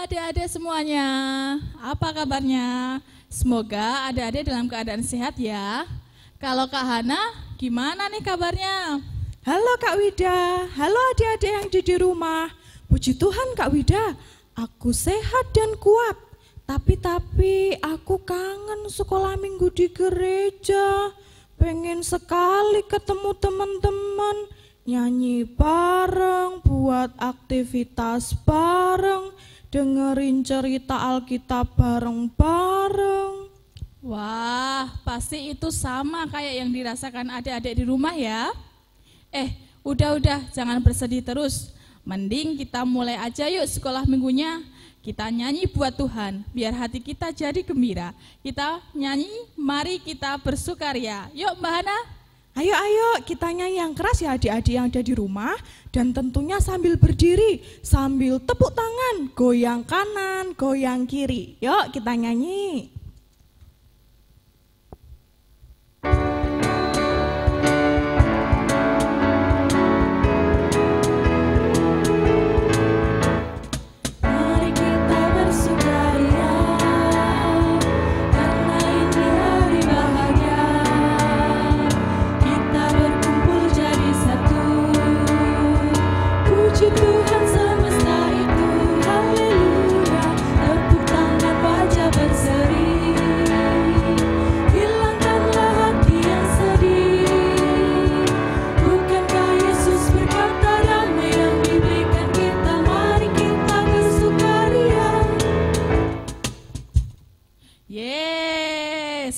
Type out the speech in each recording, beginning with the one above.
adik-adik semuanya, apa kabarnya? Semoga adik-adik dalam keadaan sehat ya. Kalau Kak Hana, gimana nih kabarnya? Halo Kak Wida, halo adik-adik yang di rumah. Puji Tuhan Kak Wida, aku sehat dan kuat. Tapi aku kangen sekolah minggu di gereja. Pengen sekali ketemu teman-teman, nyanyi bareng, buat aktivitas bareng, dengerin cerita Alkitab bareng-bareng. Wah, pasti itu sama kayak yang dirasakan adik-adik di rumah ya. Udah, jangan bersedih terus. Mending kita mulai aja yuk sekolah minggunya. Kita nyanyi buat Tuhan, biar hati kita jadi gembira. Kita nyanyi, mari kita bersukaria. Yuk Mbak Hana. Ayo kita nyanyi yang keras ya adik-adik yang ada di rumah. Dan tentunya sambil berdiri, sambil tepuk tangan, goyang kanan, goyang kiri. Yuk kita nyanyi.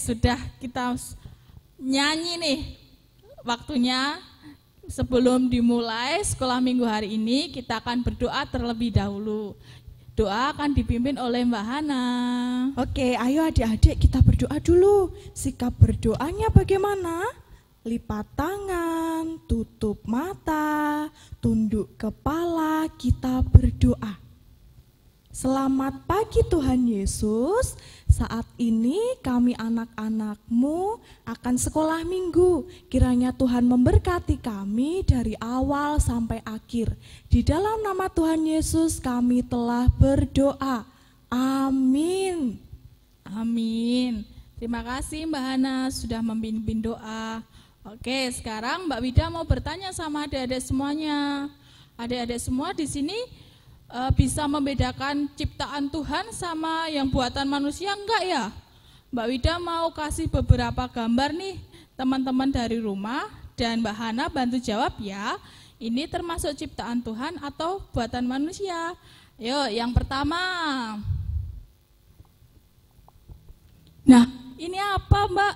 Sudah kita nyanyi nih, waktunya sebelum dimulai sekolah minggu hari ini kita akan berdoa terlebih dahulu. Doa akan dipimpin oleh Mbak Hana. Oke, ayo adik-adik kita berdoa dulu. Sikap berdoanya bagaimana? Lipat tangan, tutup mata, tunduk kepala, kita berdoa. Selamat pagi Tuhan Yesus, saat ini kami anak-anak-Mu akan sekolah minggu. Kiranya Tuhan memberkati kami dari awal sampai akhir. Di dalam nama Tuhan Yesus kami telah berdoa. Amin. Amin. Terima kasih Mbak Hana sudah memimpin doa. Oke, sekarang Mbak Wida mau bertanya sama adik-adik semuanya. Adik-adik semua di sini bisa membedakan ciptaan Tuhan sama yang buatan manusia enggak ya? Mbak Wida mau kasih beberapa gambar nih teman-teman dari rumah dan Mbak Hana bantu jawab ya. Ini termasuk ciptaan Tuhan atau buatan manusia? Yuk, yang pertama. Nah, ini apa Mbak?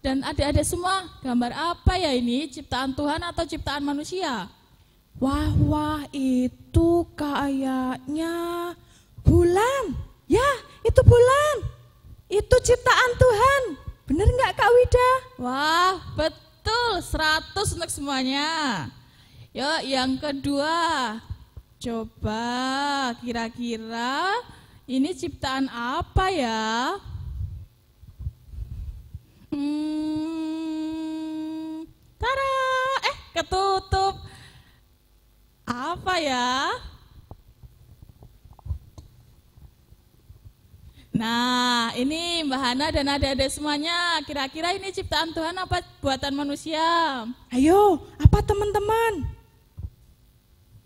Dan adik-adik semua, gambar apa ya ini? Ciptaan Tuhan atau ciptaan manusia? Wah, itu kayaknya bulan. Ya, itu bulan. Itu ciptaan Tuhan. Bener nggak Kak Wida? Wah, betul. 100 untuk semuanya. Yuk, yang kedua. Coba kira-kira ini ciptaan apa ya? Tada! Ketutup. Apa ya? Nah, ini Mbak Hana dan adik-adik semuanya, kira-kira ini ciptaan Tuhan apa buatan manusia? Ayo, apa teman-teman?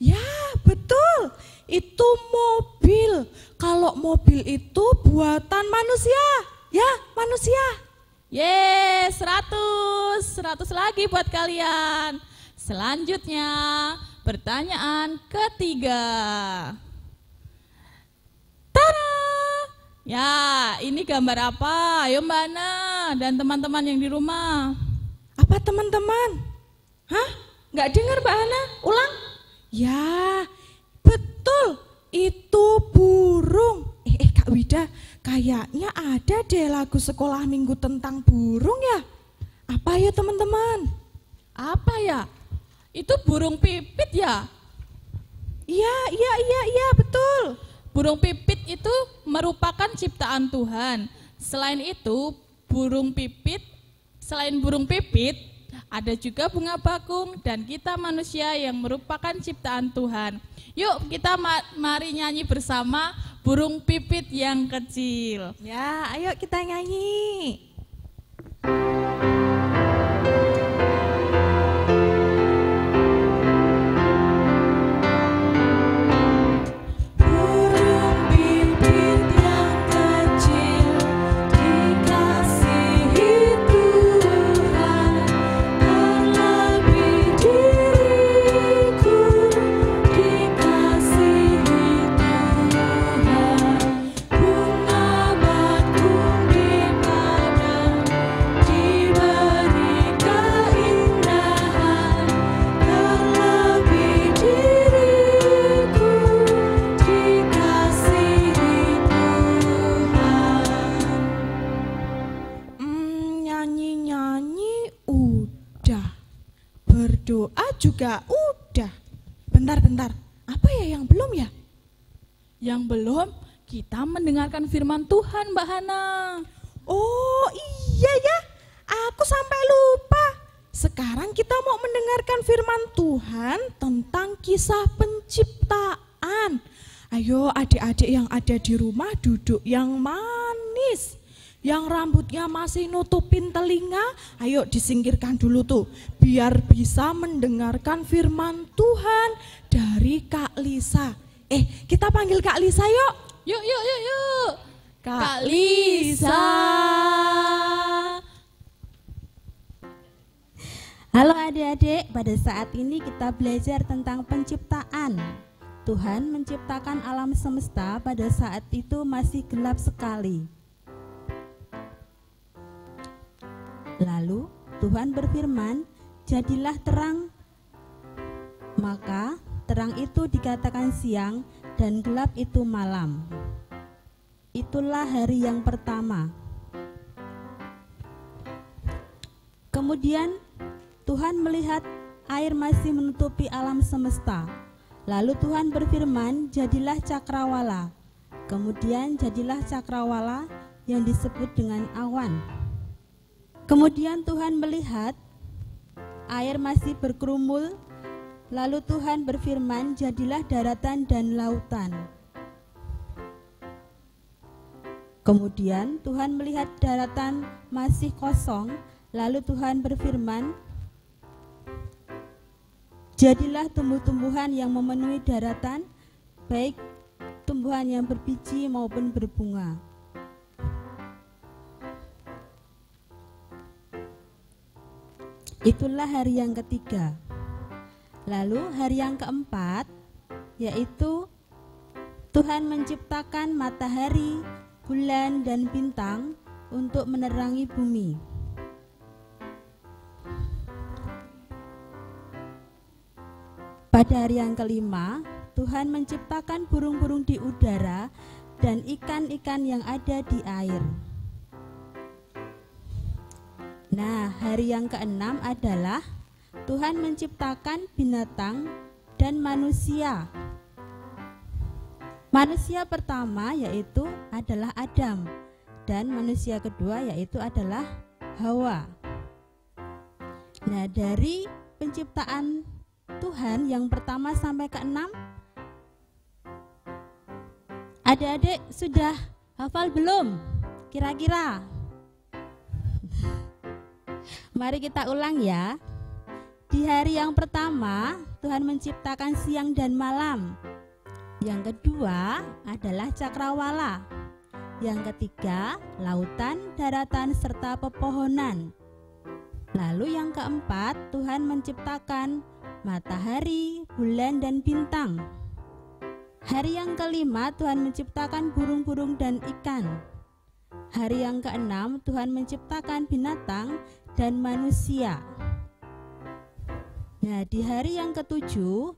Ya, betul. Itu mobil. Kalau mobil itu buatan manusia. Ya, manusia. Yeay, 100 lagi buat kalian. Selanjutnya, pertanyaan ketiga. Tada! Ya, ini gambar apa? Ayo Mbak Ana dan teman-teman yang di rumah. Apa teman-teman? Hah? Nggak dengar Mbak Ana? Ulang. Ya, betul. Itu burung. Kak Wida, kayaknya ada deh lagu sekolah minggu tentang burung ya. Apa ya teman-teman? Apa ya? Itu burung pipit ya? Iya, betul. Burung pipit itu merupakan ciptaan Tuhan. Selain itu, selain burung pipit, ada juga bunga bakung dan kita manusia yang merupakan ciptaan Tuhan. Yuk kita mari nyanyi bersama burung pipit yang kecil. Ya, ayo kita nyanyi. Berdoa juga udah. Bentar, apa ya yang belum ya? Yang belum, kita mendengarkan firman Tuhan, Mbak Hana. Oh iya ya, aku sampai lupa. Sekarang kita mau mendengarkan firman Tuhan tentang kisah penciptaan. Ayo adik-adik yang ada di rumah duduk yang manis. Yang rambutnya masih nutupin telinga, ayo disingkirkan dulu tuh, biar bisa mendengarkan firman Tuhan dari Kak Lisa. Kita panggil Kak Lisa yuk. Yuk. Kak Lisa. Halo adik-adik, pada saat ini kita belajar tentang penciptaan. Tuhan menciptakan alam semesta pada saat itu masih gelap sekali. Lalu Tuhan berfirman, jadilah terang. Maka terang itu dikatakan siang dan gelap itu malam. Itulah hari yang pertama. Kemudian Tuhan melihat air masih menutupi alam semesta. Lalu Tuhan berfirman, jadilah cakrawala. Kemudian jadilah cakrawala yang disebut dengan awan. Kemudian Tuhan melihat air masih berkerumul, lalu Tuhan berfirman, jadilah daratan dan lautan. Kemudian Tuhan melihat daratan masih kosong, lalu Tuhan berfirman, jadilah tumbuh-tumbuhan yang memenuhi daratan, baik tumbuhan yang berbiji maupun berbunga. Itulah hari yang ketiga. Lalu hari yang keempat, yaitu Tuhan menciptakan matahari, bulan, dan bintang untuk menerangi bumi. Pada hari yang kelima, Tuhan menciptakan burung-burung di udara dan ikan-ikan yang ada di air. Nah, hari yang keenam adalah Tuhan menciptakan binatang dan manusia. Manusia pertama yaitu adalah Adam, dan manusia kedua yaitu adalah Hawa. Nah, dari penciptaan Tuhan yang pertama sampai keenam, adik-adik sudah hafal belum? Kira-kira? Mari kita ulang ya. Di hari yang pertama, Tuhan menciptakan siang dan malam. Yang kedua adalah cakrawala. Yang ketiga, lautan, daratan, serta pepohonan. Lalu yang keempat, Tuhan menciptakan matahari, bulan, dan bintang. Hari yang kelima, Tuhan menciptakan burung-burung dan ikan. Hari yang keenam, Tuhan menciptakan binatang dan manusia. Nah, di hari yang ketujuh,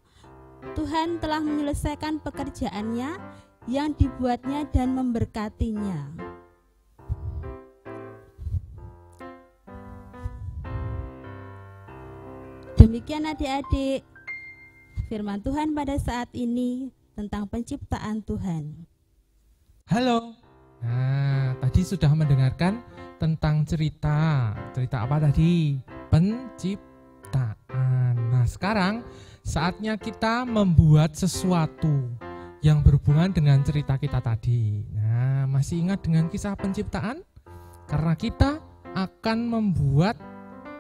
Tuhan telah menyelesaikan pekerjaannya yang dibuatnya dan memberkatinya. Demikian adik-adik, firman Tuhan pada saat ini tentang penciptaan Tuhan. Halo. Nah, tadi sudah mendengarkan tentang cerita apa tadi? Penciptaan. Nah, sekarang saatnya kita membuat sesuatu, yang berhubungan dengan cerita kita tadi. Nah, masih ingat dengan kisah penciptaan? Karena kita akan membuat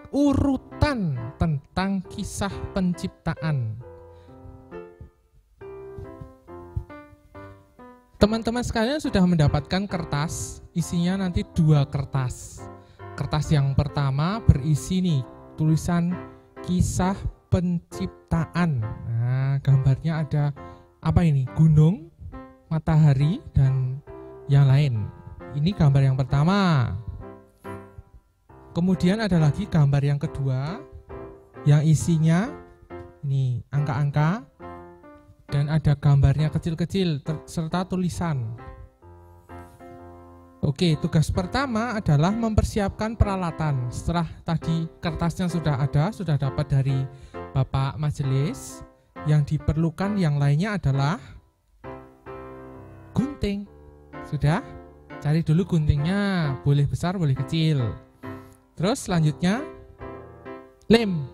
urutan tentang kisah penciptaan. Teman-teman sekalian sudah mendapatkan kertas, isinya nanti 2 kertas. Kertas yang pertama berisi nih tulisan kisah penciptaan. Nah, gambarnya ada apa ini? Gunung, matahari, dan yang lain. Ini gambar yang pertama. Kemudian ada lagi gambar yang kedua yang isinya ini angka-angka dan ada gambarnya kecil-kecil serta tulisan. Oke, tugas pertama adalah mempersiapkan peralatan. Setelah tadi kertasnya sudah ada, sudah dapat dari Bapak Majelis, yang diperlukan yang lainnya adalah gunting. Sudah? Cari dulu guntingnya, boleh besar, boleh kecil. Terus selanjutnya lem.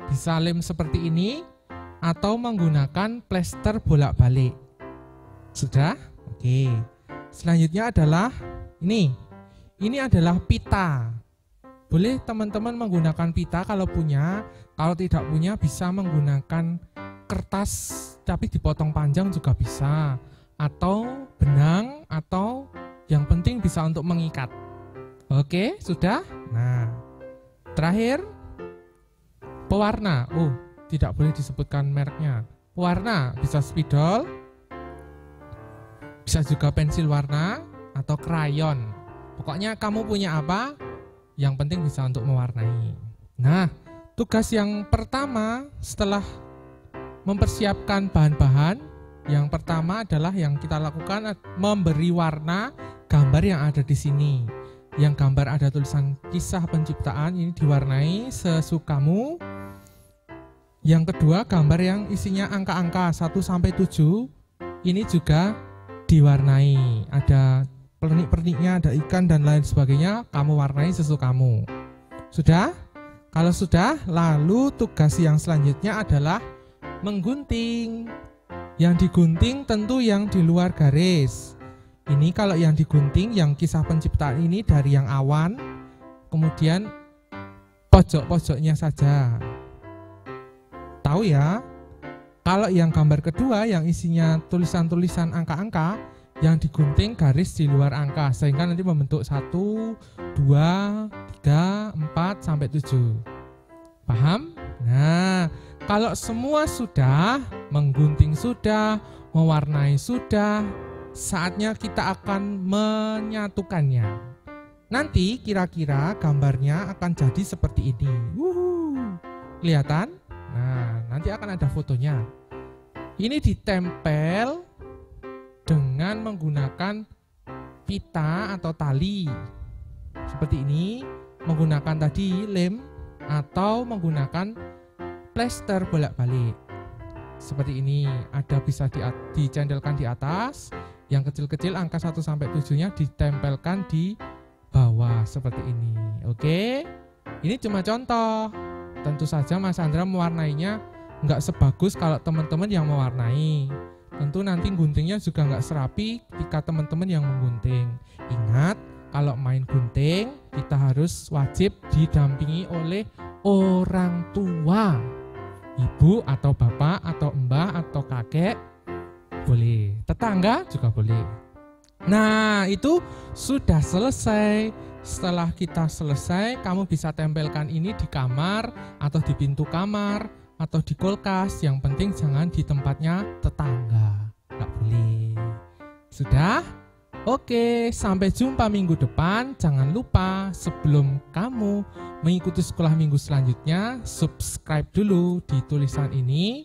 Bisa lem seperti ini atau menggunakan plester bolak-balik. Sudah? Oke. Selanjutnya adalah ini adalah pita. Boleh teman-teman menggunakan pita kalau punya. Kalau tidak punya bisa menggunakan kertas tapi dipotong panjang juga bisa. Atau benang, atau yang penting bisa untuk mengikat. Oke, sudah? Nah, terakhir pewarna. Oh, tidak boleh disebutkan mereknya. Pewarna bisa spidol, bisa juga pensil warna atau krayon. Pokoknya kamu punya apa, yang penting bisa untuk mewarnai. Nah, tugas yang pertama setelah mempersiapkan bahan-bahan, yang pertama adalah yang kita lakukan memberi warna gambar yang ada di sini. Yang gambar ada tulisan kisah penciptaan, ini diwarnai sesukamu. Yang kedua, gambar yang isinya angka-angka 1 sampai 7, ini juga diwarnai. Ada pernik-perniknya, ada ikan dan lain sebagainya, kamu warnai sesukamu. Sudah? Kalau sudah, lalu tugas yang selanjutnya adalah menggunting. Yang digunting tentu yang di luar garis. Ini kalau yang digunting, yang kisah penciptaan ini dari yang awan, kemudian pojok-pojoknya saja. Tahu ya? Kalau yang gambar kedua, yang isinya tulisan-tulisan angka-angka, yang digunting garis di luar angka, sehingga nanti membentuk 1, 2, 3, 4, sampai 7. Paham? Nah, kalau semua sudah, menggunting sudah, mewarnai sudah, saatnya kita akan menyatukannya. Nanti kira-kira gambarnya akan jadi seperti ini. Wuhu. Kelihatan? Nah, nanti akan ada fotonya. Ini ditempel dengan menggunakan pita atau tali. Seperti ini, menggunakan tadi lem atau menggunakan plester bolak-balik. Seperti ini, ada bisa dicendelkan di atas, yang kecil-kecil angka 1 sampai 7-nya ditempelkan di bawah seperti ini. Oke? Ini cuma contoh. Tentu saja Mas Andra mewarnainya nggak sebagus kalau teman-teman yang mewarnai. Tentu nanti guntingnya juga nggak serapi ketika teman-teman yang menggunting. Ingat, kalau main gunting, kita harus wajib didampingi oleh orang tua. Ibu atau bapak atau mbah atau kakek boleh, tetangga juga boleh. Nah, itu sudah selesai. Setelah kita selesai, kamu bisa tempelkan ini di kamar atau di pintu kamar atau di kulkas. Yang penting jangan di tempatnya tetangga, nggak boleh. Sudah? Oke, sampai jumpa minggu depan. Jangan lupa sebelum kamu mengikuti sekolah minggu selanjutnya, subscribe dulu di tulisan ini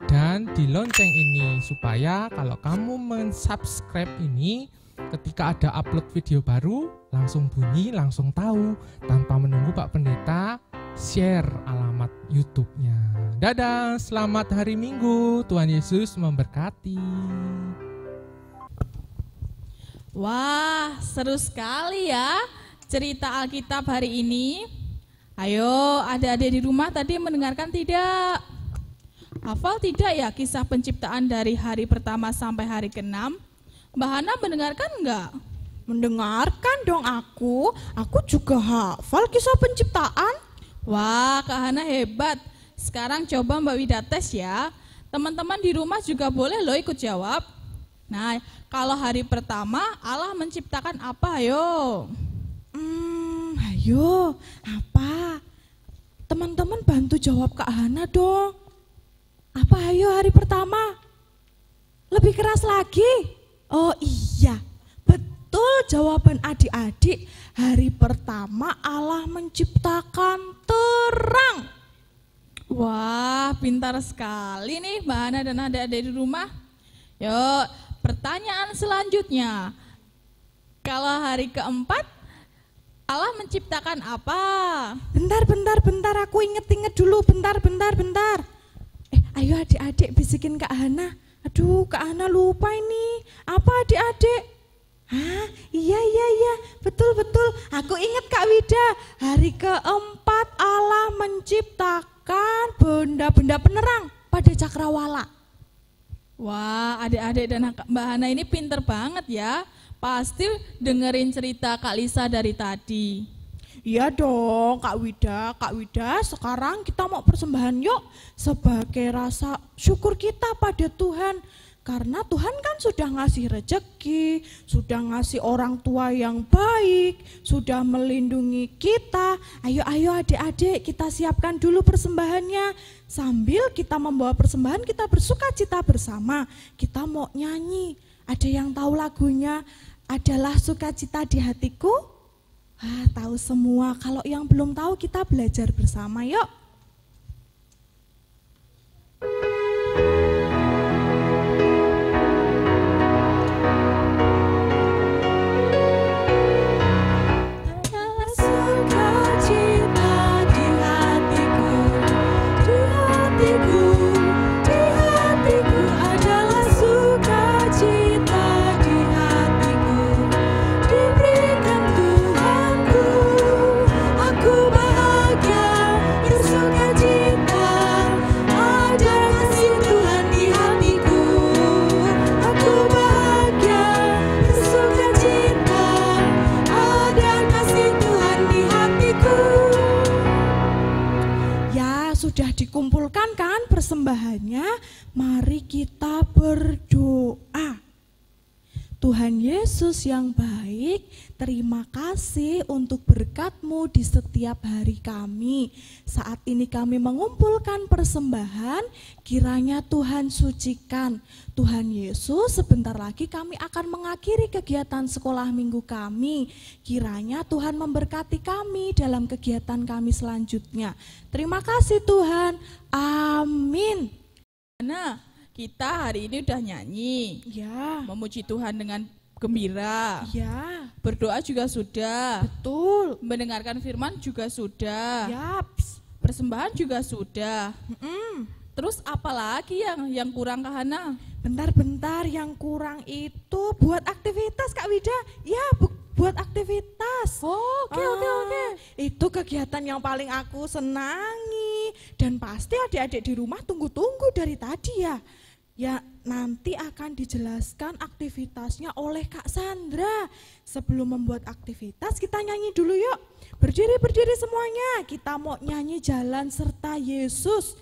dan di lonceng ini, supaya kalau kamu men-subscribe ini, ketika ada upload video baru langsung bunyi, langsung tahu tanpa menunggu Pak Pendeta share alamat YouTube-nya. Dadah, selamat hari Minggu. Tuhan Yesus memberkati. Wah, seru sekali ya cerita Alkitab hari ini. Ayo, adik-adik di rumah tadi mendengarkan tidak? Hafal tidak ya kisah penciptaan dari hari pertama sampai hari ke-6? Mbak Hana mendengarkan enggak? Mendengarkan dong aku juga hafal kisah penciptaan. Wah, Kak Hana hebat. Sekarang coba Mbak Wida tes ya. Teman-teman di rumah juga boleh loh ikut jawab. Nah, kalau hari pertama Allah menciptakan apa? Ayo. Ayo, apa? Teman-teman bantu jawab Kak Hana dong. Apa ayo hari pertama? Lebih keras lagi. Oh iya, betul jawaban adik-adik. Hari pertama Allah menciptakan terang. Wah, pintar sekali nih Mbak Hana dan adik-adik di rumah. Yuk, pertanyaan selanjutnya. Kalau hari keempat, Allah menciptakan apa? Bentar, aku inget dulu, bentar. Ayo adik-adik bisikin Kak Hana. Aduh, Kak Hana lupa ini. Apa adik-adik? Hah, iya, betul. Aku ingat Kak Wida, hari keempat Allah menciptakan benda-benda penerang pada cakrawala. Wah, adik-adik dan Mbak Hana ini pinter banget ya. Pasti dengerin cerita Kak Lisa dari tadi. Iya dong Kak Wida, sekarang kita mau persembahan yuk sebagai rasa syukur kita pada Tuhan. Karena Tuhan kan sudah ngasih rejeki, sudah ngasih orang tua yang baik, sudah melindungi kita. Ayo adik-adik kita siapkan dulu persembahannya. Sambil kita membawa persembahan kita bersuka cita bersama. Kita mau nyanyi, ada yang tahu lagunya? Adalah sukacita di hatiku. Tahu semua. Kalau yang belum tahu kita belajar bersama yuk. Sudah dikumpulkan kan persembahannya? Mari kita berdoa. Tuhan Yesus yang baik, terima kasih untuk berkat-Mu di setiap hari kami. Saat ini kami mengumpulkan persembahan, kiranya Tuhan sucikan. Tuhan Yesus, sebentar lagi kami akan mengakhiri kegiatan sekolah minggu kami. Kiranya Tuhan memberkati kami dalam kegiatan kami selanjutnya. Terima kasih Tuhan. Amin. Nah, kita hari ini udah nyanyi, Ya, memuji Tuhan dengan gembira, ya, berdoa juga sudah, betul. mendengarkan firman juga sudah, Yaps. persembahan juga sudah. Mm-mm. Terus apa lagi yang kurang Kak Hana? Bentar, yang kurang itu buat aktivitas Kak Wida. Ya, buat aktivitas. Oke. Itu kegiatan yang paling aku senangi. Dan pasti adik-adik di rumah tunggu-tunggu dari tadi ya. Ya, nanti akan dijelaskan aktivitasnya oleh Kak Sandra. Sebelum membuat aktivitas, kita nyanyi dulu yuk. Berdiri semuanya. Kita mau nyanyi Jalan Serta Yesus.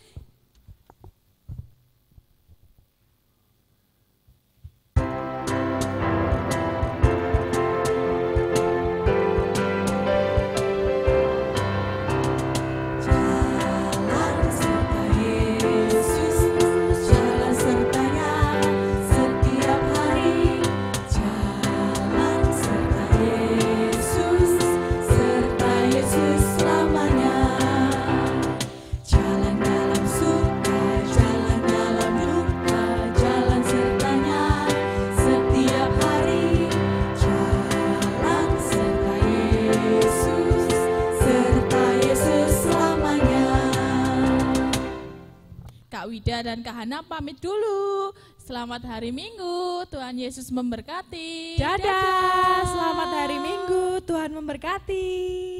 Kak Wida dan Kak Hana pamit dulu. Selamat hari Minggu, Tuhan Yesus memberkati. Dadah, selamat hari Minggu, Tuhan memberkati.